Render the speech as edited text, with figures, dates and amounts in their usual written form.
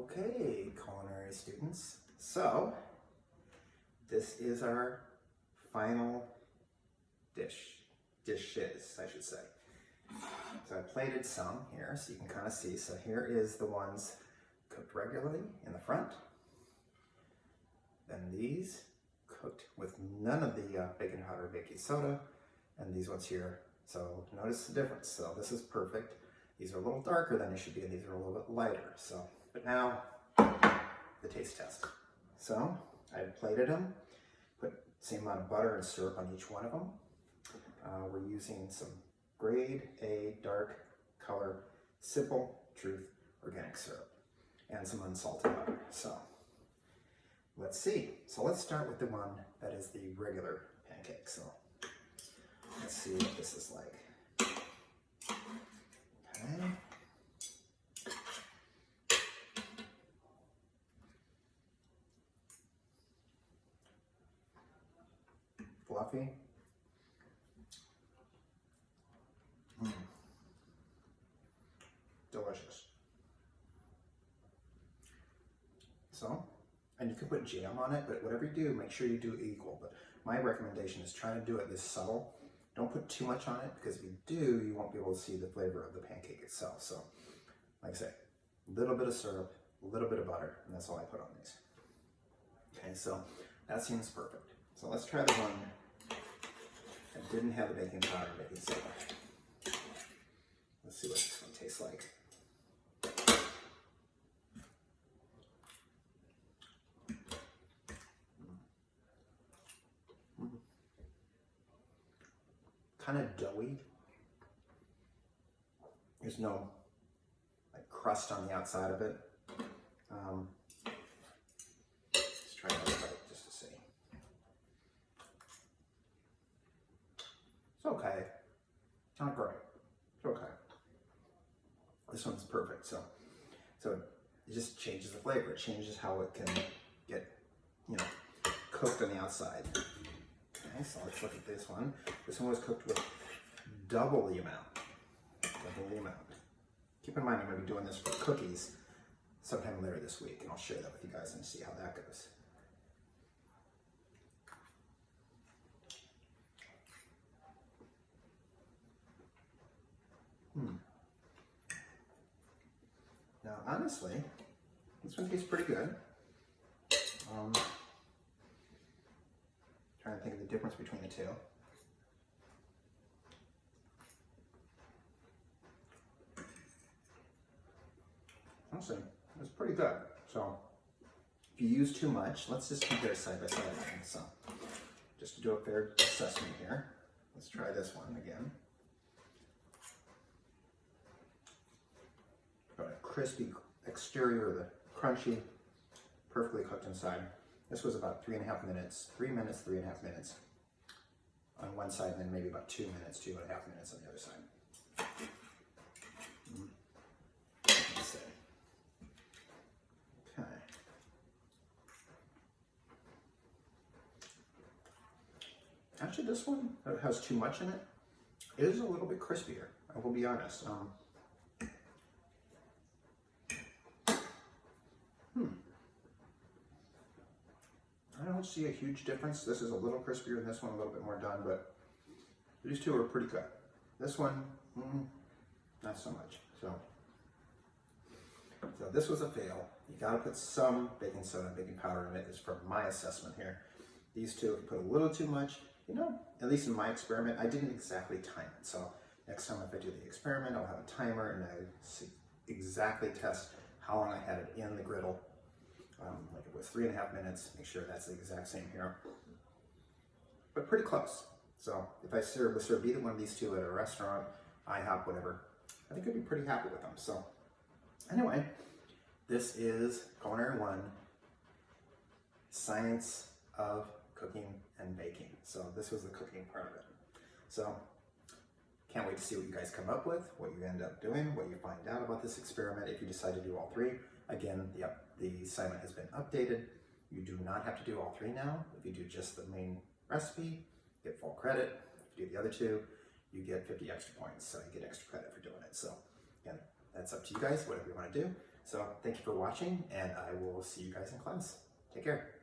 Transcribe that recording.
Okay, culinary students. So, this is our final dishes, I should say. So I plated some here so you can kind of see. So here is the ones cooked regularly in the front. Then these cooked with none of the baking powder or baking soda. And these ones here. So notice the difference. So this is perfect. These are a little darker than they should be, and these are a little bit lighter. So, but now the taste test. So I plated them, put the same amount of butter and syrup on each one of them. We're using some grade A dark color Simple Truth organic syrup and some unsalted butter. So let's see. So let's start with the one that is the regular pancake. So let's see what this is like. Okay. Fluffy. Delicious. So, and you can put jam on it, but whatever you do, make sure you do equal. But my recommendation is try to do it this subtle. Don't put too much on it, because if you do, you won't be able to see the flavor of the pancake itself. So, like I say, a little bit of syrup, a little bit of butter, and that's all I put on these. Okay, so that seems perfect. So let's try the one that didn't have the baking powder and baking soda. Let's see what this one tastes like. Kind of doughy. There's no like crust on the outside of it. Let's try another bite just to see. It's okay. Not great. It's okay. This one's perfect. So it just changes the flavor. It changes how it can get, cooked on the outside. Okay, so let's look at this one. This one was cooked with double the amount. Double the amount. Keep in mind, I'm going to be doing this for cookies sometime later this week, and I'll share that with you guys and see how that goes. Now, honestly, this one tastes pretty good. Trying to think of the difference between the two. Honestly, it's pretty good. So, if you use too much, let's just compare side by side. So, just to do a fair assessment here, let's try this one again. Got a crispy exterior, the crunchy, perfectly cooked inside. This was about 3.5 minutes, 3.5 minutes on one side, and then maybe about 2 minutes, 2.5 minutes on the other side. Let's see. Okay. Actually, this one has too much in it. It is a little bit crispier, I will be honest. I don't see a huge difference. This is a little crispier than this one, a little bit more done, but these two are pretty good. This one, not so much. So this was a fail. You gotta put some baking soda and baking powder in it, is from my assessment here. These two, if you put a little too much, at least in my experiment, I didn't exactly time it. So next time if I do the experiment, I'll have a timer and I exactly test how long I had it in the griddle. Like it was 3.5 minutes, make sure that's the exact same here. But pretty close. So if I serve either one of these two at a restaurant, IHOP, whatever, I think I'd be pretty happy with them. So anyway, this is Culinary 1, Science of Cooking and Baking. So this was the cooking part of it. So can't wait to see what you guys come up with, what you end up doing, what you find out about this experiment if you decide to do all three. Again, the assignment has been updated. You do not have to do all three now. If you do just the main recipe, you get full credit. If you do the other two, you get 50 extra points. So you get extra credit for doing it. So again, that's up to you guys, whatever you want to do. So thank you for watching, and I will see you guys in class. Take care.